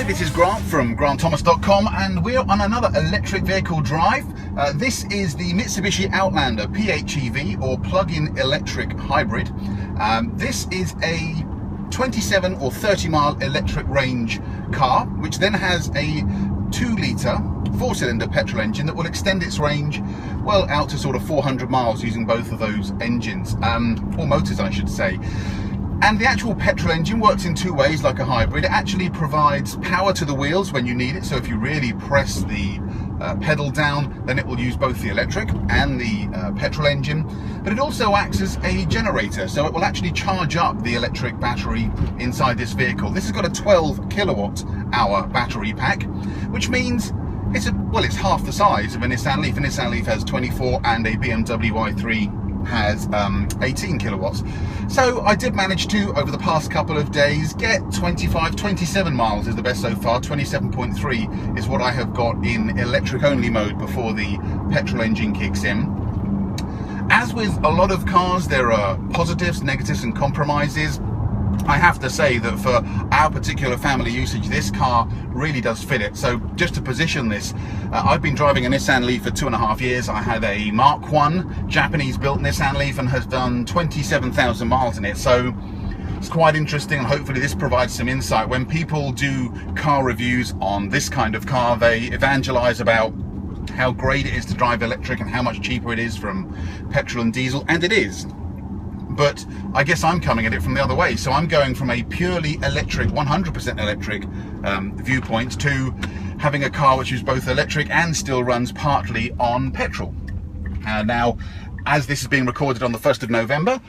Hi, this is Grant from grantthomas.com and we're on another electric vehicle drive. This is the Mitsubishi Outlander PHEV or plug-in electric hybrid. This is a 27 or 30 mile electric range car, which then has a 2-litre 4-cylinder petrol engine that will extend its range well out to sort of 400 miles using both of those engines, or motors I should say. And the actual petrol engine works in two ways like a hybrid. It actually provides power to the wheels when you need it, so if you really press the pedal down, then it will use both the electric and the petrol engine. But it also acts as a generator, so it will actually charge up the electric battery inside this vehicle. This has got a 12 kilowatt hour battery pack, which means it's half the size of a Nissan LEAF. A Nissan LEAF has 24 and a BMW i3 has 18 kilowatts. So I did manage to, over the past couple of days, get 27 miles is the best so far. 27.3 is what I have got in electric only mode before the petrol engine kicks in. As with a lot of cars, there are positives, negatives and compromises. I have to say that for our particular family usage, this car really does fit it. So just to position this, I've been driving a Nissan LEAF for 2.5 years. I had a Mark 1 Japanese built Nissan LEAF and has done 27,000 miles in it. So it's quite interesting, and hopefully this provides some insight. When people do car reviews on this kind of car, they evangelize about how great it is to drive electric and how much cheaper it is from petrol and diesel, and it is. But I guess I'm coming at it from the other way. So I'm going from a purely electric, 100% electric viewpoint to having a car which is both electric and still runs partly on petrol. Now, as this is being recorded on the 1st of November,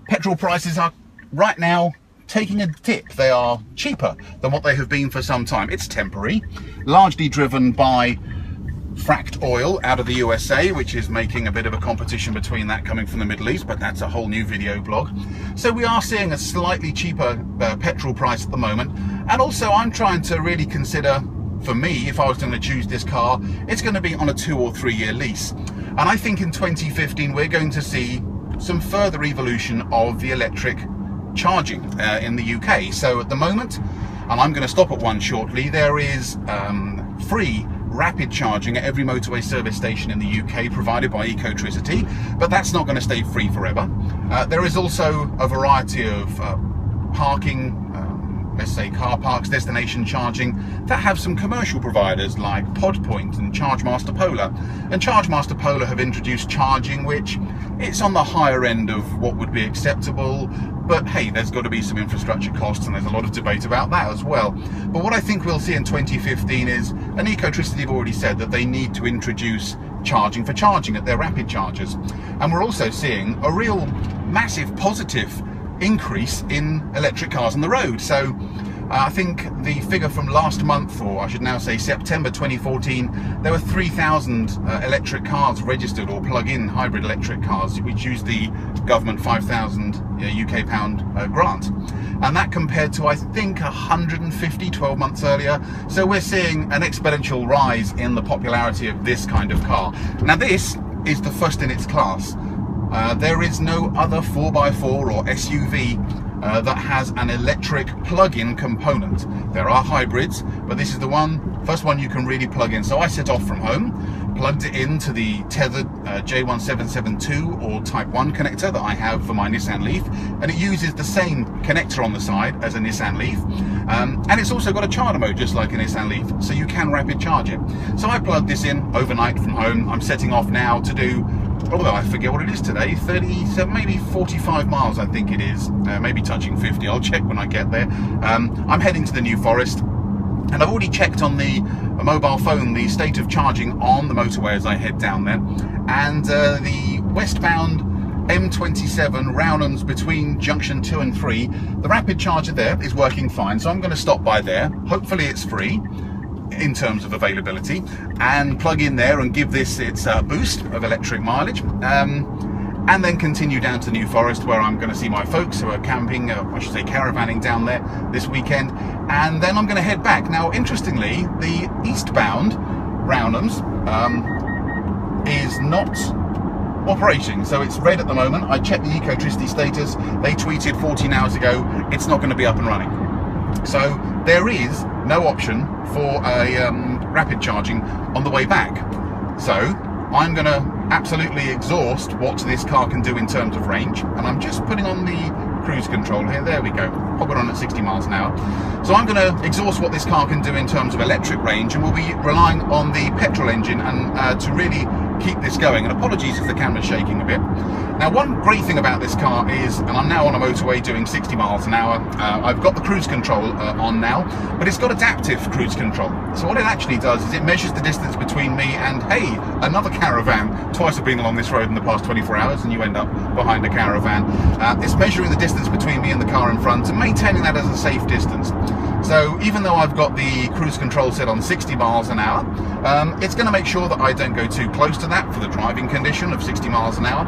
petrol prices are right now taking a dip. They are cheaper than what they have been for some time. It's temporary, largely driven by fracked oil out of the USA, which is making a bit of a competition between that coming from the Middle East, but that's a whole new video blog. So we are seeing a slightly cheaper petrol price at the moment. And also I'm trying to really consider, for me, if I was going to choose this car, it's going to be on a 2 or 3 year lease. And I think in 2015 we're going to see some further evolution of the electric charging in the UK. So at the moment, and I'm going to stop at one shortly, there is free rapid charging at every motorway service station in the UK provided by Ecotricity, but that's not going to stay free forever. There is also a variety of parking, let's say car parks, destination charging, that have some commercial providers like PodPoint and ChargeMaster Polar. And ChargeMaster Polar have introduced charging which it's on the higher end of what would be acceptable, but hey, there's got to be some infrastructure costs and there's a lot of debate about that as well. But what I think we'll see in 2015 is, and Ecotricity have already said that they need to introduce charging for charging at their rapid chargers. And we're also seeing a real massive positive increase in electric cars on the road. So I think the figure from last month, or I should now say September 2014, there were 3,000 electric cars registered, or plug-in hybrid electric cars, which use the government 5,000 UK pound grant. And that compared to, I think, 150 12 months earlier. So we're seeing an exponential rise in the popularity of this kind of car. Now this is the first in its class. There is no other 4x4 or SUV that has an electric plug-in component. There are hybrids, but this is the first one you can really plug in. So I set off from home, plugged it into the tethered J1772 or Type 1 connector that I have for my Nissan LEAF, and it uses the same connector on the side as a Nissan LEAF, and it's also got a charger mode just like a Nissan LEAF, so you can rapid charge it. So I plugged this in overnight from home. I'm setting off now to do, although I forget what it is today, 37, maybe 45 miles I think it is, maybe touching 50, I'll check when I get there. I'm heading to the New Forest, and I've already checked on the mobile phone the state of charging on the motorway as I head down there, and the westbound M27 Roundham's between junction 2 and 3, the rapid charger there is working fine, so I'm going to stop by there. Hopefully it's free in terms of availability, and plug in there and give this its boost of electric mileage, and then continue down to New Forest, where I'm going to see my folks who are camping, I should say caravanning down there this weekend, and then I'm going to head back. Now interestingly, the eastbound Roundham's is not operating, so it's red at the moment. I checked the Ecotricity status, they tweeted 14 hours ago it's not going to be up and running. So there is no option for a rapid charging on the way back. So I'm going to absolutely exhaust what this car can do in terms of range, and I'm just putting on the cruise control here. There we go. Pop it on at 60 miles an hour. So I'm going to exhaust what this car can do in terms of electric range, and we'll be relying on the petrol engine and to really keep this going. And apologies if the camera's shaking a bit. Now, one great thing about this car is, and I'm now on a motorway doing 60 miles an hour, I've got the cruise control on now, but it's got adaptive cruise control. So what it actually does is it measures the distance between me and, hey, another caravan. Twice I've been along this road in the past 24 hours and you end up behind a caravan. It's measuring the distance between me and the car in front and maintaining that as a safe distance. So even though I've got the cruise control set on 60 miles an hour, it's going to make sure that I don't go too close to that for the driving condition of 60 miles an hour,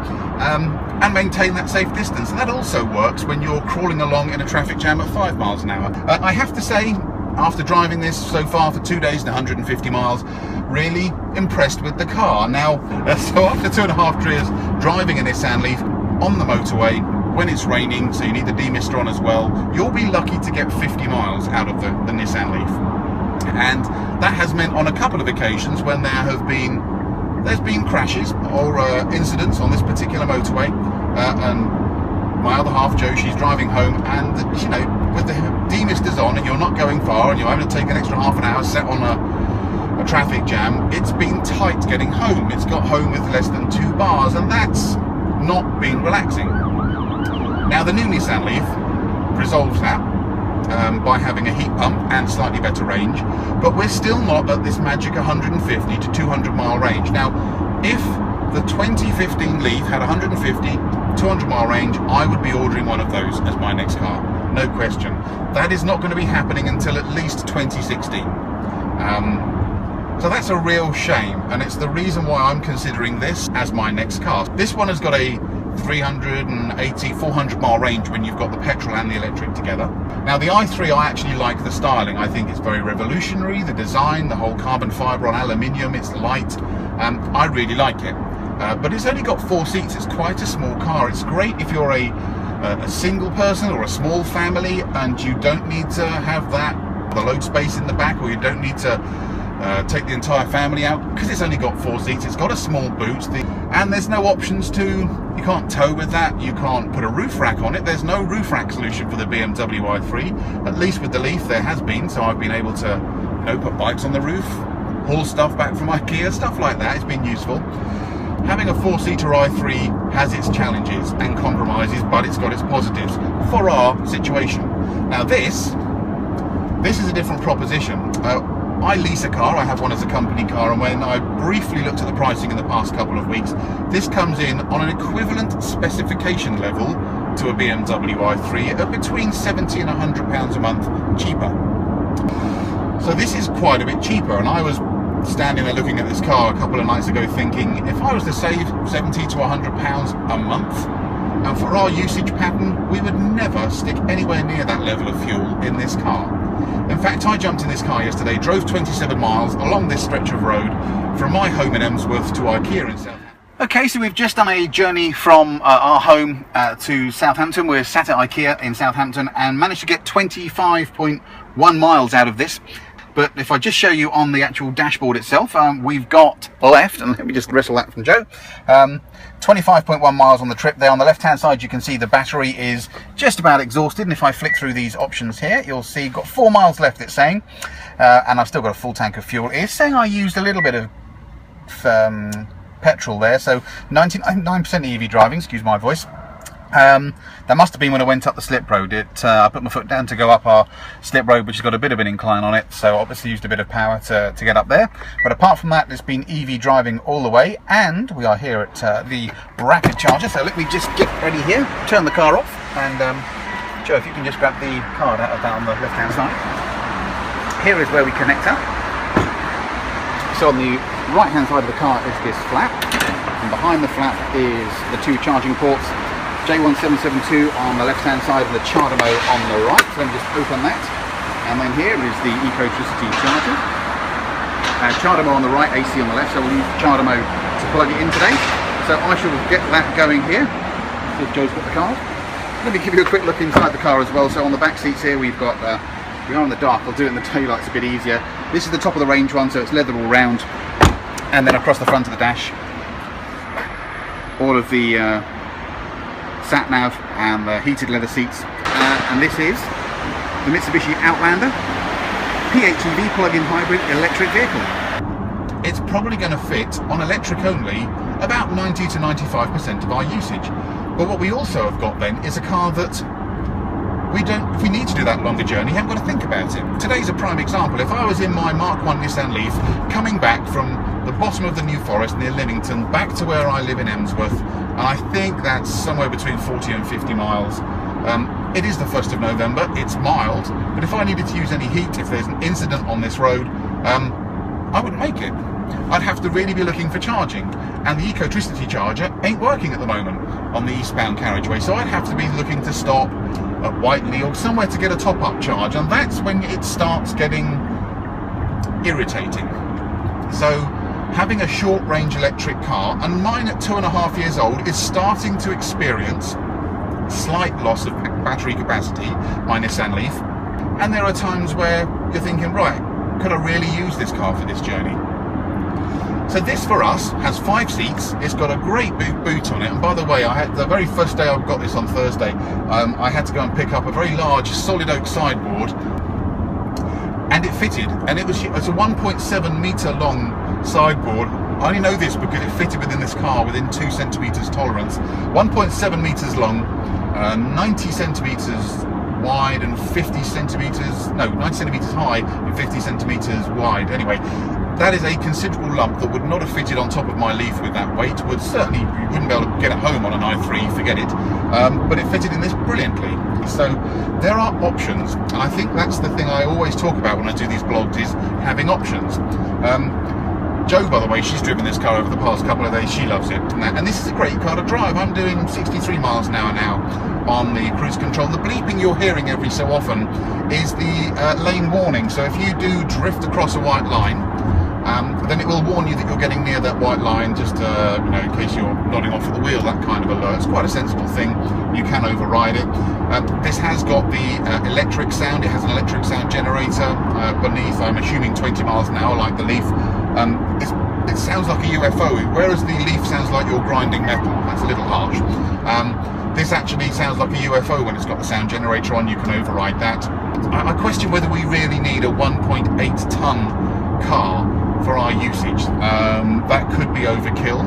and maintain that safe distance. And that also works when you're crawling along in a traffic jam at 5 miles an hour. I have to say, after driving this so far for 2 days and 150 miles, really impressed with the car. Now, so after 2.5 years driving a Nissan LEAF on the motorway, when it's raining, so you need the demister on as well, you'll be lucky to get 50 miles out of the Nissan LEAF. And that has meant on a couple of occasions when there's been crashes or incidents on this particular motorway, and my other half, Jo, she's driving home, and you know, with the demisters on and you're not going far and you're having to take an extra half an hour set on a traffic jam, it's been tight getting home. It's got home with less than 2 bars, and that's not been relaxing. Now, the new Nissan LEAF resolves that by having a heat pump and slightly better range, but we're still not at this magic 150 to 200 mile range. Now, if the 2015 LEAF had 150, 200 mile range, I would be ordering one of those as my next car, no question. That is not going to be happening until at least 2016. So that's a real shame, and it's the reason why I'm considering this as my next car. This one has got a 380, 400 mile range when you've got the petrol and the electric together. Now, the i3, I actually like the styling. I think it's very revolutionary, the design, the whole carbon fibre on aluminium, it's light. I really like it. But it's only got 4 seats. It's quite a small car. It's great if you're a single person or a small family and you don't need to have the load space in the back, or you don't need to take the entire family out, because it's only got 4 seats. It's got a small boot, and there's no options you can't tow with that, you can't put a roof rack on it. There's no roof rack solution for the BMW i3, at least with the LEAF there has been, so I've been able to, you know, put bikes on the roof, haul stuff back from IKEA, stuff like that. It's been useful. Having a 4-seater i3 has its challenges and compromises, but it's got its positives for our situation. Now this is a different proposition. I lease a car, I have one as a company car, and when I briefly looked at the pricing in the past couple of weeks, this comes in on an equivalent specification level to a BMW i3 at between £70 and £100 a month cheaper. So this is quite a bit cheaper, and I was standing there looking at this car a couple of nights ago thinking, if I was to save £70 to £100 a month, and for our usage pattern, we would never stick anywhere near that level of fuel in this car. In fact, I jumped in this car yesterday, drove 27 miles along this stretch of road from my home in Emsworth to IKEA in Southampton. Okay, so we've just done a journey from our home to Southampton. We're sat at IKEA in Southampton and managed to get 25.1 miles out of this. But if I just show you on the actual dashboard itself, we've got left, and let me just wrestle that from Jo, 25.1 miles on the trip there. On the left hand side you can see the battery is just about exhausted, and if I flick through these options here, you'll see got 4 miles left, it's saying, and I've still got a full tank of fuel. It's saying I used a little bit of petrol there, so 99% EV driving, excuse my voice. That must have been when I went up the slip road. I put my foot down to go up our slip road, which has got a bit of an incline on it, so obviously used a bit of power to get up there. But apart from that, it's been EV driving all the way, and we are here at the rapid charger. So let me just get ready here, turn the car off, and Jo, if you can just grab the card out of that on the left hand side. Here is where we connect up. So on the right hand side of the car is this flap, and behind the flap is the 2 charging ports. J1772 on the left hand side and the Chardamo on the right. So let me just open that, and then here is the Ecotricity charger. Chardamo on the right, AC on the left, so we'll use Chardamo to plug it in today. So I shall get that going here. See if Jo's got the card. Let me give you a quick look inside the car as well. So on the back seats here we've got We are in the dark, I'll do it in the daylight, it's a bit easier. This is the top of the range one, so it's leather all round. And then across the front of the dash, all of the sat-nav and the heated leather seats. And this is the Mitsubishi Outlander PHEV plug-in hybrid electric vehicle. It's probably going to fit on electric only about 90 to 95% of our usage. But what we also have got then is a car that if we need to do that longer journey, you haven't got to think about it. Today's a prime example. If I was in my Mark 1 Nissan LEAF coming back from the bottom of the New Forest near Lymington back to where I live in Emsworth, and I think that's somewhere between 40 and 50 miles. It is the 1st of November, it's mild, but if I needed to use any heat, if there's an incident on this road, I wouldn't make it. I'd have to really be looking for charging, and the Ecotricity charger ain't working at the moment on the eastbound carriageway, so I'd have to be looking to stop at Whiteley or somewhere to get a top-up charge, and that's when it starts getting irritating. So having a short-range electric car, and mine at 2.5 years old is starting to experience slight loss of battery capacity, my Nissan LEAF, and there are times where you're thinking, right, could I really use this car for this journey? So this for us has 5 seats, it's got a great boot on it, and by the way, the very first day I got this on Thursday, I had to go and pick up a very large solid oak sideboard, and it fitted, and it's a 1.7 metre long sideboard. I only know this because it fitted within this car within 2 centimetres tolerance. 1.7 metres long, 90 centimetres wide and 90 centimetres high and 50 centimetres wide. Anyway, that is a considerable lump that would not have fitted on top of my LEAF with that weight. You wouldn't be able to get it home on an i3, forget it. But it fitted in this brilliantly. So there are options, and I think that's the thing I always talk about when I do these blogs, is having options. Jo, by the way, she's driven this car over the past couple of days, she loves it. And this is a great car to drive. I'm doing 63 miles an hour now on the cruise control. The bleeping you're hearing every so often is the lane warning. So if you do drift across a white line, then it will warn you that you're getting near that white line, just in case you're nodding off at the wheel, that kind of alert. It's quite a sensible thing. You can override it. This has got the electric sound. It has an electric sound generator beneath, I'm assuming 20 miles an hour like the LEAF. It sounds like a UFO, whereas the LEAF sounds like you're grinding metal. That's a little harsh. This actually sounds like a UFO when it's got the sound generator on. You can override that. I question whether we really need a 1.8 ton car for our usage. That could be overkill,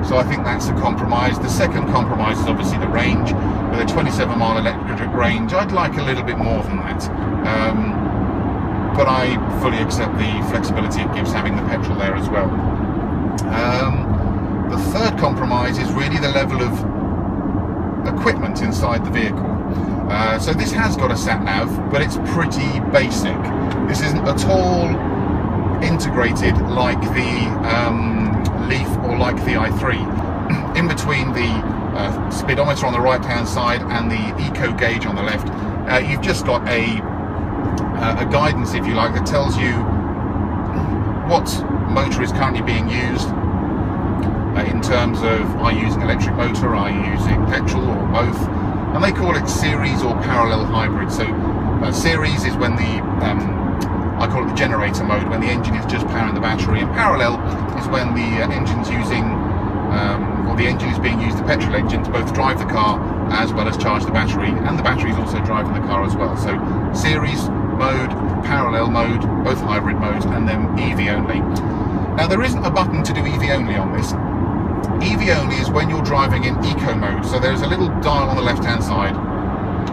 so I think that's a compromise. The second compromise is obviously the range. With a 27 mile electric range, I'd like a little bit more than that. But I fully accept the flexibility it gives having the petrol there as well. The third compromise is really the level of equipment inside the vehicle. So this has got a sat-nav, but it's pretty basic. This isn't at all integrated like the LEAF or like the i3. In between the speedometer on the right hand side and the eco gauge on the left, you've just got a guidance, if you like, that tells you what motor is currently being used in terms of, are you using electric motor, are you using petrol, or both. And they call it series or parallel hybrid. So series is when I call it the generator mode, when the engine is just powering the battery, and parallel is when the engine's using, or the engine is being used, the petrol engine, to both drive the car as well as charge the battery, and the battery is also driving the car as well. So series mode, parallel mode, both hybrid modes, and then EV only. Now there isn't a button to do EV only on this. EV only is when you're driving in eco mode. So there's a little dial on the left hand side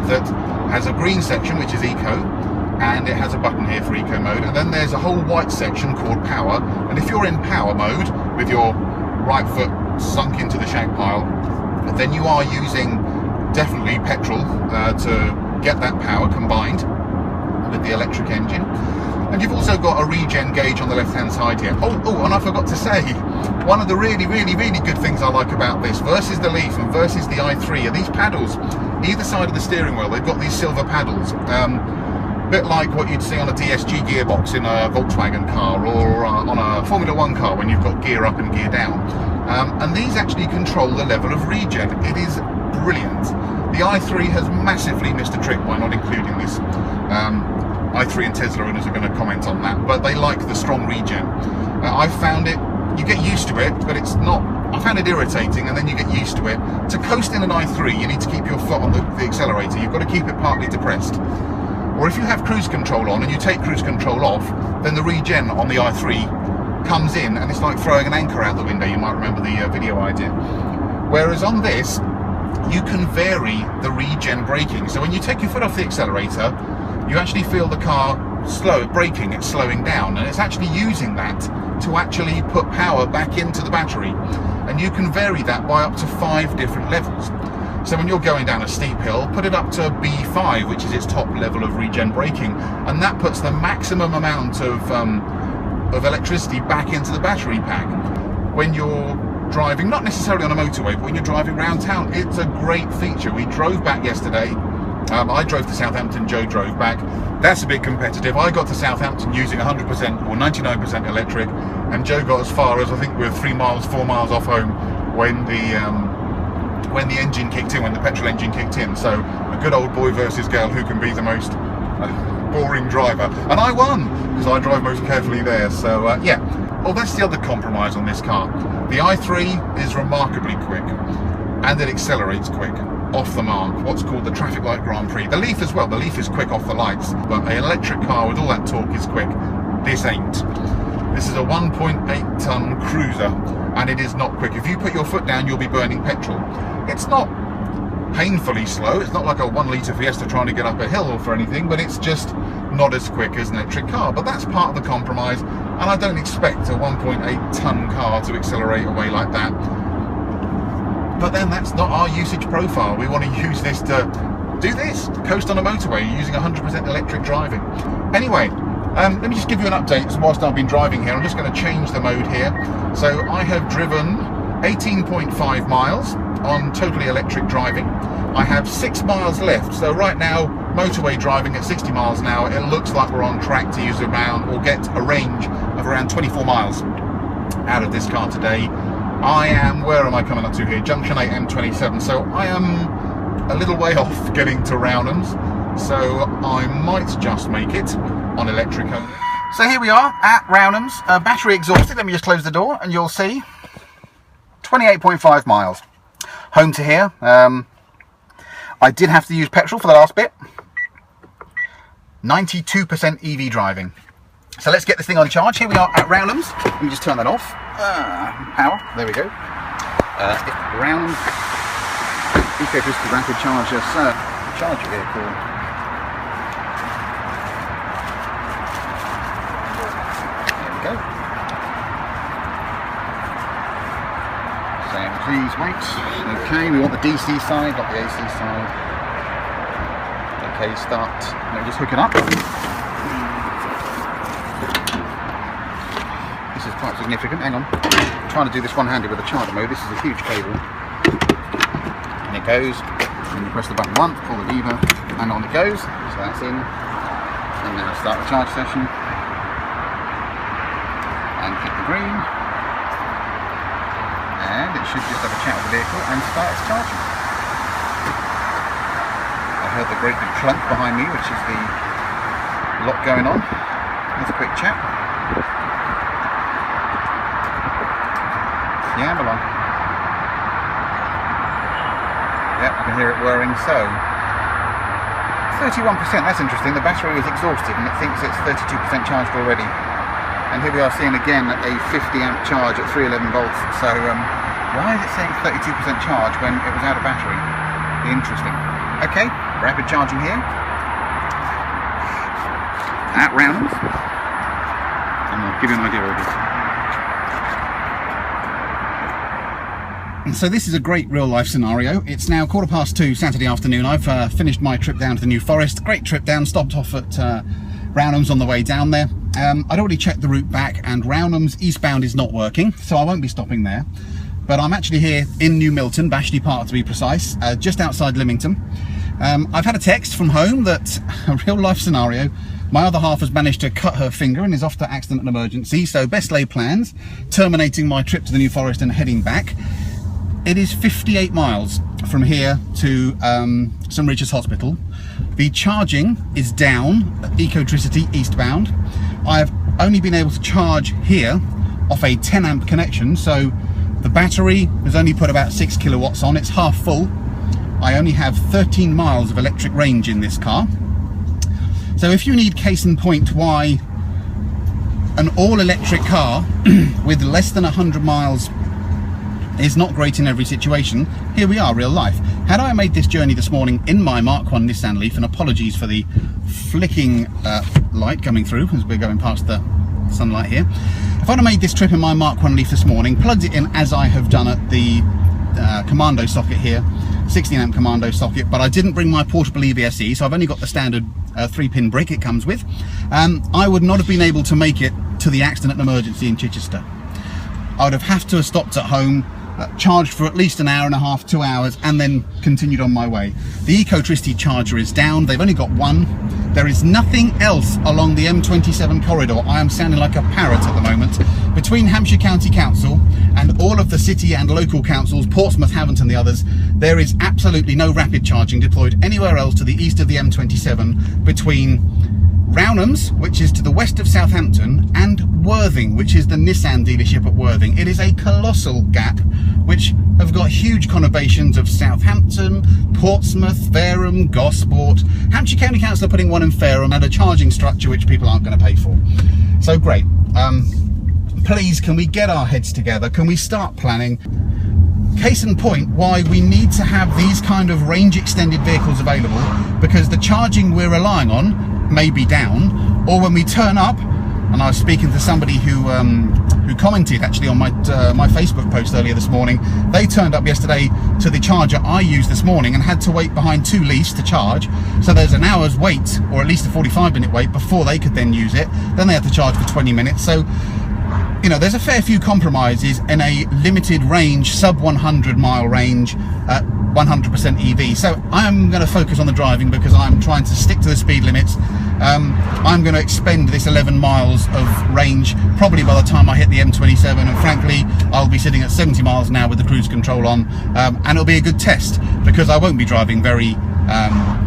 that has a green section, which is eco, and it has a button here for eco mode, and then there's a whole white section called power. And if you're in power mode with your right foot sunk into the shag pile, then you are using definitely petrol to get that power combined with the electric engine. And you've also got a regen gauge on the left hand side here. Oh, and I forgot to say, one of the really good things I like about this versus the LEAF and versus the i3 are these paddles. Either side of the steering wheel, they've got these silver paddles. A bit like what you'd see on a DSG gearbox in a Volkswagen car, or on a Formula 1 car when you've got gear up and gear down. And these actually control the level of regen. It is brilliant. The i3 has massively missed a trick by not including this. i3 and Tesla owners are going to comment on that, but they like the strong regen. I found it, you get used to it, but it's not, I found it irritating, and then you get used to it. To coast in an i3, you need to keep your foot on the accelerator. You've got to keep it partly depressed. Or if you have cruise control on and you take cruise control off, then the regen on the i3 comes in, and it's like throwing an anchor out the window. You might remember the video I did. Whereas on this, you can vary the regen braking. So when you take your foot off the accelerator, you actually feel the car braking, it's slowing down, and it's actually using that to actually put power back into the battery. And you can vary that by up to 5 different levels. So when you're going down a steep hill, put it up to B5, which is its top level of regen braking, and that puts the maximum amount of electricity back into the battery pack. When you're driving, not necessarily on a motorway, but when you're driving around town, it's a great feature. We drove back yesterday. I drove to Southampton, Joe drove back. That's a bit competitive. I got to Southampton using 100% or 99% electric, and Joe got as far as, I think we were 4 miles off home when the engine kicked in, when the petrol engine kicked in. So a good old boy versus girl, who can be the most boring driver. And I won, because I drive most carefully there. So yeah, well, that's the other compromise on this car. The i3 is remarkably quick, and it accelerates quick, off the mark, what's called the traffic light Grand Prix. The Leaf as well, the Leaf is quick off the lights, but an electric car with all that torque is quick. This ain't. This is a 1.8 ton cruiser, and it is not quick. If you put your foot down, you'll be burning petrol. It's not painfully slow, it's not like a 1 litre Fiesta trying to get up a hill or for anything, but it's just not as quick as an electric car. But that's part of the compromise, and I don't expect a 1.8 ton car to accelerate away like that. But then that's not our usage profile. We want to use this to do this, coast on a motorway using 100% electric driving. Anyway, let me just give you an update whilst I've been driving here. I'm just going to change the mode here. So I have driven 18.5 miles on totally electric driving. I have 6 miles left. So right now, motorway driving at 60 miles an hour, it looks like we're on track to use around, or get a range of around 24 miles out of this car today. I am, where am I coming up to here? Junction 8 M27, so I am a little way off getting to Rownham's, so I might just make it on electric only. So here we are at Rownham's, battery exhausted. Let me just close the door and you'll see 28.5 miles. Home to here. I did have to use petrol for the last bit. 92% EV driving. So let's get this thing on charge. Here we are at Rownham's. Let me just turn that off. Power. There we go. Rownham's Eco-Crystal Rapid Charger charger vehicle. There we go. So please wait. Okay, we want the DC side, not the AC side. Okay, start. Let me just hook it up. This is quite significant. Hang on. I'm trying to do this one-handed with the charger mode. This is a huge cable. And it goes. And you press the button once, pull the lever, and on it goes. So that's in. And now start the charge session. And click the green. And it should just have a chat with the vehicle and start its charging. I heard the great big clunk behind me, which is the lock going on. That's a quick chat. Yeah, belong. Yep, I can hear it whirring. So 31%, that's interesting. The battery is exhausted and it thinks it's 32% charged already. And here we are seeing again a 50 amp charge at 311 volts. So why is it saying 32% charge when it was out of battery? Interesting. Okay, rapid charging here at Rownham's. And I'll give you an idea of it. So this is a great real-life scenario. It's now 2:15 Saturday afternoon. I've finished my trip down to the New Forest. Great trip down, stopped off at Rownham's on the way down there. I'd already checked the route back, and Rownham's eastbound is not working, so I won't be stopping there. But I'm actually here in New Milton, Bashley Park to be precise, just outside Lymington. I've had a text from home that, a real-life scenario, my other half has managed to cut her finger and is off to accident and emergency, so best laid plans, terminating my trip to the New Forest and heading back. it is 58 miles from here to St Richard's Hospital. The charging is down at Ecotricity eastbound. I've only been able to charge here off a 10 amp connection, so the battery has only put about 6 kilowatts on. It's half full. I only have 13 miles of electric range in this car. So if you need case in point why an all-electric car with less than 100 miles is not great in every situation, here we are, real life. Had I made this journey this morning in my Mark 1 Nissan LEAF, and apologies for the flicking light coming through as we're going past the sunlight here. If I'd have made this trip in my Mark 1 LEAF this morning, plugged it in as I have done at the commando socket here, 16 amp commando socket, but I didn't bring my portable EVSE, so I've only got the standard 3-pin brick it comes with, I would not have been able to make it to the accident and emergency in Chichester. I would have to have stopped at home, charged for at least an hour and a half, 2 hours, and then continued on my way. The Ecotricity charger is down. They've only got one. There is nothing else along the M27 corridor. I am sounding like a parrot at the moment. Between Hampshire County Council and all of the city and local councils, Portsmouth, Havant and the others, there is absolutely no rapid charging deployed anywhere else to the east of the M27 between Rownhams, which is to the west of Southampton, and Worthing, which is the Nissan dealership at Worthing. It is a colossal gap, which have got huge conurbations of Southampton, Portsmouth, Fareham, Gosport. Hampshire County Council are putting one in Fareham and a charging structure which people aren't going to pay for. So great. Please, can we get our heads together? Can we start planning? Case in point, why we need to have these kind of range extended vehicles available, because the charging we're relying on may be down, or when we turn up, and I was speaking to somebody who commented actually on my Facebook post earlier this morning. They turned up yesterday to the charger I used this morning and had to wait behind 2 leafs to charge, so there's an hour's wait, or at least a 45-minute wait before they could then use it. Then they had to charge for 20 minutes. So, you know, there's a fair few compromises in a limited range, sub 100 mile range, 100% EV. So I'm going to focus on the driving because I'm trying to stick to the speed limits. I'm going to expend this 11 miles of range probably by the time I hit the M27, and frankly I'll be sitting at 70 miles an hour with the cruise control on, and it'll be a good test because I won't be driving very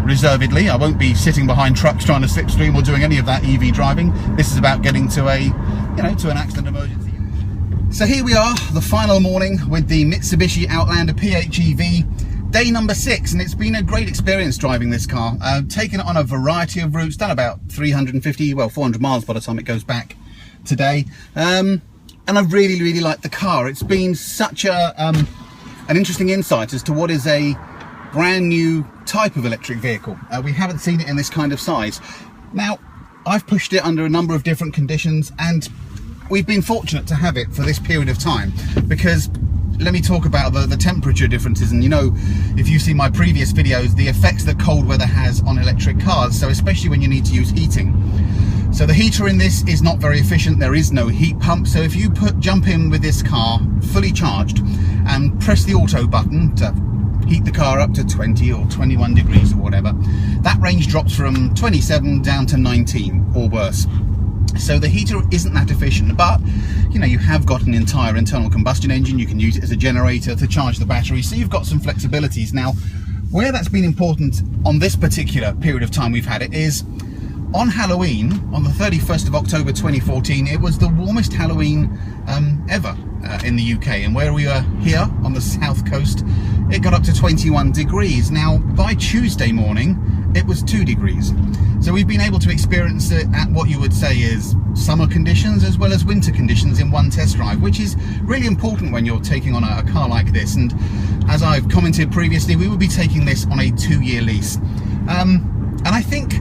reservedly. I won't be sitting behind trucks trying to slipstream or doing any of that EV driving. This is about getting to a, you know, to an accident emergency. So here we are, the final morning with the Mitsubishi Outlander PHEV, day number 6, and it's been a great experience driving this car. Taken it on a variety of routes, done about 400 miles by the time it goes back today, and I've really liked the car. It's been such an interesting insight as to what is a brand new type of electric vehicle. We haven't seen it in this kind of size. Now, I've pushed it under a number of different conditions, and we've been fortunate to have it for this period of time, because let me talk about the temperature differences. And you know, if you see my previous videos, the effects that cold weather has on electric cars, so especially when you need to use heating. So the heater in this is not very efficient. There is no heat pump. So if you jump in with this car fully charged and press the auto button to heat the car up to 20 or 21 degrees or whatever, that range drops from 27 down to 19 or worse. So the heater isn't that efficient, but you know, you have got an entire internal combustion engine. You can use it as a generator to charge the battery, so you've got some flexibilities. Now, where that's been important on this particular period of time we've had it is on Halloween, on the 31st of October 2014, it was the warmest Halloween ever in the UK, and where we were here on the south coast, it got up to 21 degrees. Now, by Tuesday morning, it was 2 degrees. So we've been able to experience it at what you would say is summer conditions as well as winter conditions in one test drive, which is really important when you're taking on a car like this. And as I've commented previously, we will be taking this on a 2-year lease. And I think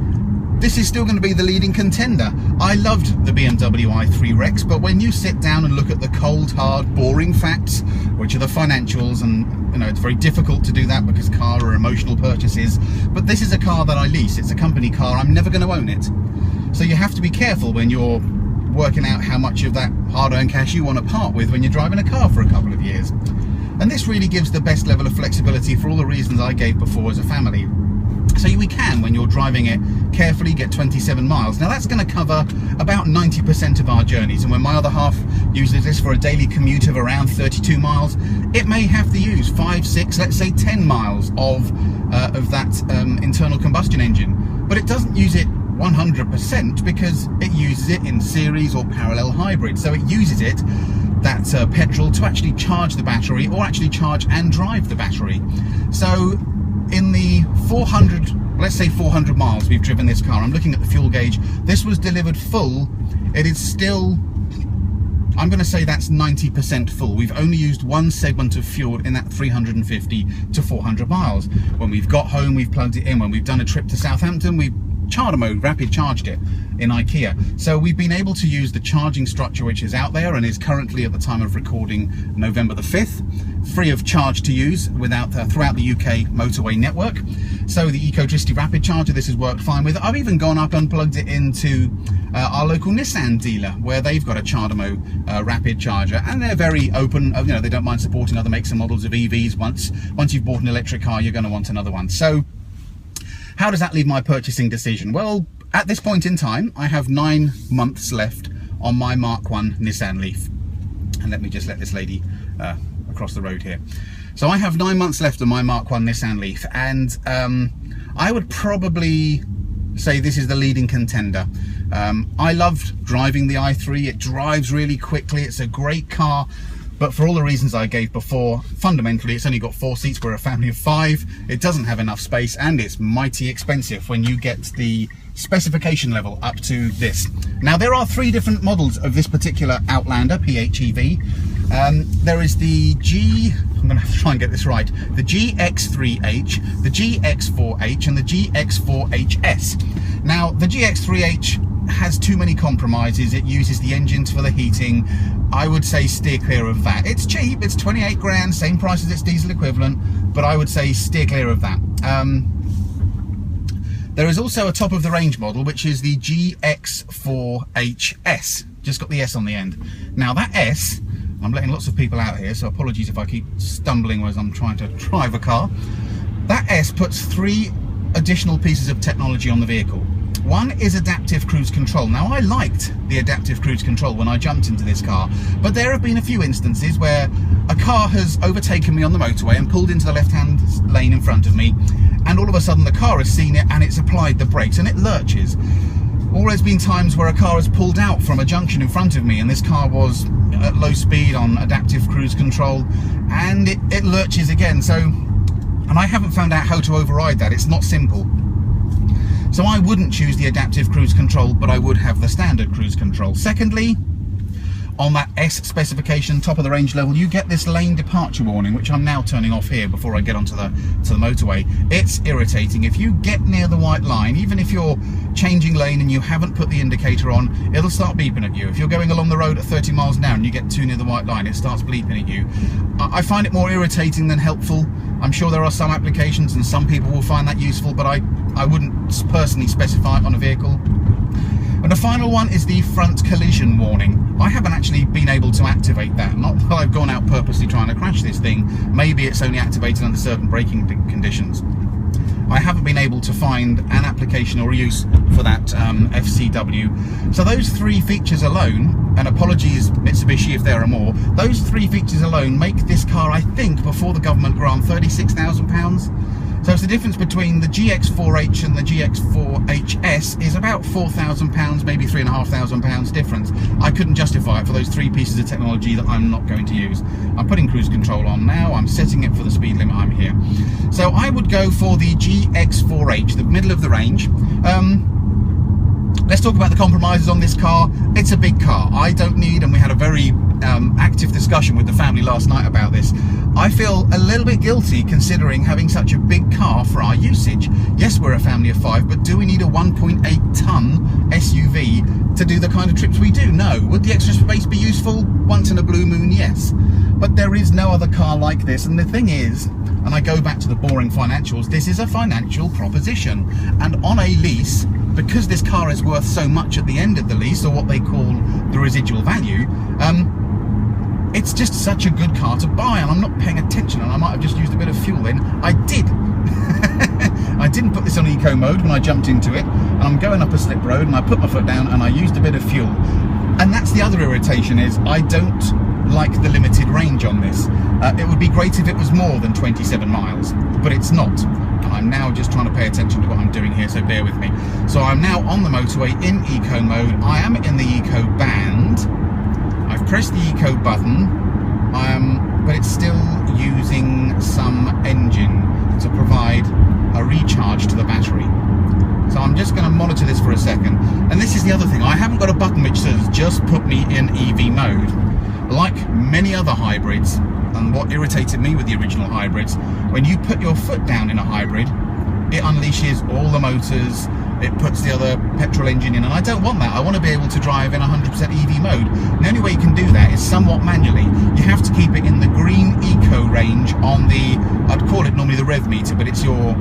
this is still going to be the leading contender. I loved the BMW i3 Rex, but when you sit down and look at the cold, hard, boring facts, which are the financials, and you know, it's very difficult to do that because cars are emotional purchases, but this is a car that I lease. It's a company car. I'm never going to own it. So you have to be careful when you're working out how much of that hard-earned cash you want to part with when you're driving a car for a couple of years. And this really gives the best level of flexibility for all the reasons I gave before as a family. So we can, when you're driving it carefully, get 27 miles. Now that's going to cover about 90% of our journeys, and when my other half uses this for a daily commute of around 32 miles, it may have to use 5, 6, let's say 10 miles of that internal combustion engine. But it doesn't use it 100% because it uses it in series or parallel hybrid. So it uses it, that petrol, to actually charge the battery, or actually charge and drive the battery. So in the 400, let's say 400 miles we've driven this car, I'm looking at the fuel gauge, this was delivered full. It is still, I'm going to say that's 90% full. We've only used one segment of fuel in that 350 to 400 miles. When we've got home, we've plugged it in. When we've done a trip to Southampton, we've charter mode rapid charged it in IKEA. So we've been able to use the charging structure which is out there and is currently, at the time of recording, November the 5th, free of charge to use without throughout the UK motorway network. So the Ecotricity rapid charger, this has worked fine with. I've even gone up and plugged it into our local Nissan dealer, where they've got a charter mode rapid charger, and they're very open. You know, they don't mind supporting other makes and models of EVs. Once you've bought an electric car, you're going to want another one. So how does that leave my purchasing decision? Well, at this point in time, I have 9 months left on my Mark 1 Nissan LEAF. And let me just let this lady across the road here. So I have 9 months left on my Mark 1 Nissan LEAF, and I would probably say this is the leading contender. I loved driving the i3. It drives really quickly. It's a great car. But for all the reasons I gave before, fundamentally it's only got 4 seats. We're a family of 5. It doesn't have enough space, and it's mighty expensive when you get the specification level up to this. Now there are 3 different models of this particular Outlander PHEV. There is the I'm going to have to try and get this right, the GX3H, the GX4H and the GX4HS. Now the GX3H has too many compromises. It uses the engines for the heating. I would say steer clear of that. It's cheap, it's 28 grand, same price as its diesel equivalent, but I would say steer clear of that. There is also a top of the range model, which is the GX4HS, just got the S on the end. Now that S, I'm letting lots of people out here, so apologies if I keep stumbling as I'm trying to drive a car. That S puts 3 additional pieces of technology on the vehicle. One is adaptive cruise control. Now I liked the adaptive cruise control when I jumped into this car, but there have been a few instances where a car has overtaken me on the motorway and pulled into the left-hand lane in front of me, and all of a sudden the car has seen it and it's applied the brakes and it lurches. Or there's been times where a car has pulled out from a junction in front of me and this car was at low speed on adaptive cruise control and it lurches again. So, and I haven't found out how to override that. It's not simple. So I wouldn't choose the adaptive cruise control, but I would have the standard cruise control. Secondly, on that S specification, top of the range level, you get this lane departure warning, which I'm now turning off here before I get onto the motorway. It's irritating. If you get near the white line, even if you're changing lane and you haven't put the indicator on, it'll start beeping at you. If you're going along the road at 30 miles an hour and you get too near the white line, it starts bleeping at you. I find it more irritating than helpful. I'm sure there are some applications and some people will find that useful, but I wouldn't personally specify it on a vehicle. And the final one is the front collision warning. I haven't actually been able to activate that. Not that I've gone out purposely trying to crash this thing. Maybe it's only activated under certain braking conditions. I haven't been able to find an application or use for that FCW. So those 3 features alone, and apologies Mitsubishi if there are more, those 3 features alone make this car, I think, before the government grant, £36,000. So it's the difference between the GX4H and the GX4HS is about £4,000, maybe £3,500 difference. I couldn't justify it for those 3 pieces of technology that I'm not going to use. I'm putting cruise control on now, I'm setting it for the speed limit, I'm here. So I would go for the GX4H, the middle of the range. Let's talk about the compromises on this car. It's a big car. I don't need, and we had a very active discussion with the family last night about this. I feel a little bit guilty considering having such a big car for our usage. Yes, we're a family of 5, but do we need a 1.8 ton SUV to do the kind of trips we do? No. Would the extra space be useful? Once in a blue moon, yes. But there is no other car like this. And the thing is, and I go back to the boring financials, this is a financial proposition. And on a lease, because this car is worth so much at the end of the lease, or what they call the residual value, it's just such a good car to buy. And I'm not paying attention, and I might have just used a bit of fuel in. I did. I didn't put this on eco mode when I jumped into it, and I'm going up a slip road and I put my foot down and I used a bit of fuel. And that's the other irritation, is I don't like the limited range on this. It would be great if it was more than 27 miles, but it's not. And I'm now just trying to pay attention to what I'm doing here, so bear with me. So I'm now on the motorway in eco mode. I am in the eco band. I've pressed the eco button, but it's still using some engine to provide a recharge to the battery. So I'm just going to monitor this for a second. And this is the other thing, I haven't got a button which says just put me in EV mode. Like many other hybrids, and what irritated me with the original hybrids, when you put your foot down in a hybrid, it unleashes all the motors, it puts the other petrol engine in, and I don't want that. I want to be able to drive in 100% EV mode. And the only way you can do that is somewhat manually. You have to keep it in the green eco range on the, I'd call it normally the rev meter, but it's your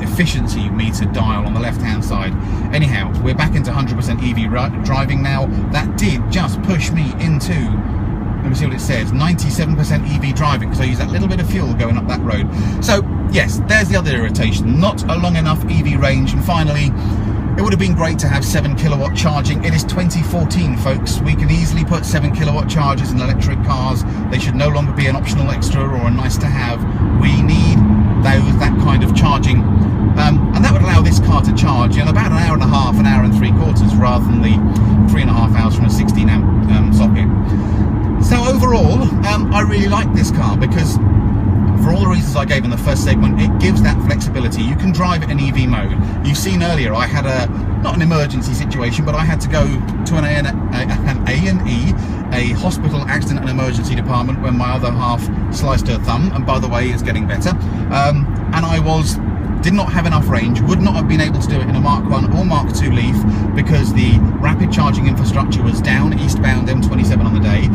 efficiency meter dial on the left hand side. Anyhow, we're back into 100% EV driving now. That did just push me into, let me see what it says, 97% EV driving, because I use that little bit of fuel going up that road. So yes, there's the other irritation, not a long enough EV range. And finally, it would have been great to have 7 kilowatt charging. It is 2014, folks. We can easily put 7 kilowatt chargers in electric cars. They should no longer be an optional extra or a nice to have. We need that kind of charging. And that would allow this car to charge in about an hour and a half, an hour and 3/4, rather than the 3.5 hours from a 16 amp socket. So overall, I really like this car because, for all the reasons I gave in the first segment, it gives that flexibility. You can drive it in EV mode. You've seen earlier I had not an emergency situation, but I had to go to an A&E, a hospital accident and emergency department, when my other half sliced her thumb, and by the way, it's getting better. And I did not have enough range, would not have been able to do it in a Mark 1 or Mark 2 Leaf because the rapid charging infrastructure was down, eastbound M27 on the day.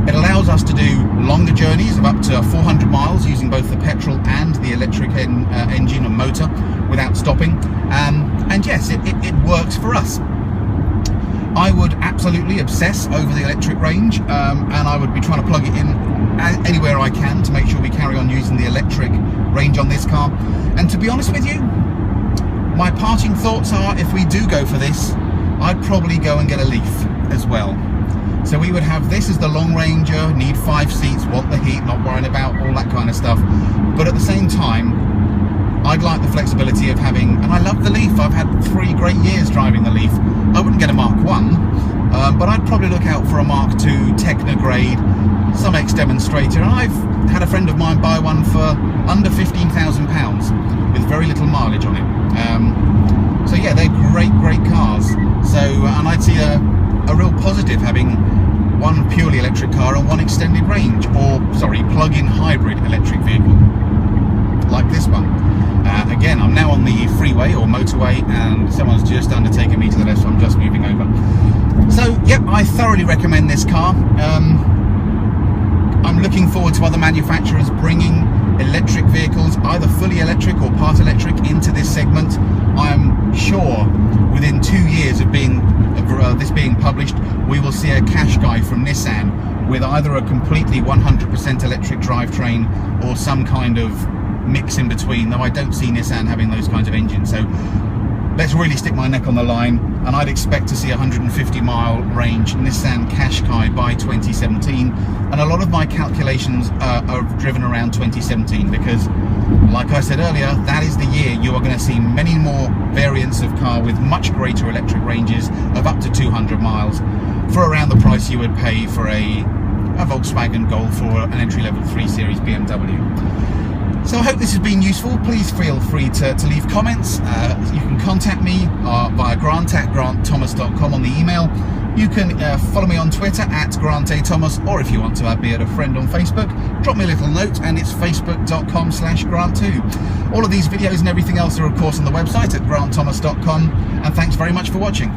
It allows us to do longer journeys of up to 400 miles using both the petrol and the electric engine and motor without stopping. And yes, it works for us. I would absolutely obsess over the electric range, and I would be trying to plug it in anywhere I can to make sure we carry on using the electric range on this car. And to be honest with you, my parting thoughts are, if we do go for this, I'd probably go and get a Leaf as well. So we would have this as the long ranger, need 5 seats, want the heat, not worrying about all that kind of stuff. But at the same time, I'd like the flexibility of having, and I love the Leaf, I've had 3 great years driving the Leaf. I wouldn't get a Mark 1, but I'd probably look out for a Mark 2 Techna grade, some ex-demonstrator, and I've had a friend of mine buy one for under £15,000 with very little mileage on it. So yeah, they're great cars. So, and I'd see a real positive having one purely electric car and one extended range, or sorry, plug-in hybrid electric vehicle like this one. Again, I'm now on the freeway or motorway, and someone's just undertaken me to the left, so I'm just moving over. So yep, I thoroughly recommend this car. I'm looking forward to other manufacturers bringing electric vehicles, either fully electric or part electric, into this segment. I'm sure within 2 years of this being published, we will see a cash guy from Nissan with either a completely 100% electric drivetrain or some kind of mix in between, though I don't see Nissan having those kinds of engines. So let's really stick my neck on the line, and I'd expect to see a 150-mile range Nissan Qashqai by 2017. And a lot of my calculations are driven around 2017 because, like I said earlier, that is the year you are going to see many more variants of car with much greater electric ranges of up to 200 miles for around the price you would pay for a Volkswagen Golf or an entry-level 3 Series BMW. So I hope this has been useful. Please feel free to leave comments. You can contact me via grant@grantthomas.com on the email. You can follow me on Twitter @GrantAThomas, or if you want to add me as a friend on Facebook, drop me a little note, and it's facebook.com/grant2. All of these videos and everything else are of course on the website at grantthomas.com, and thanks very much for watching.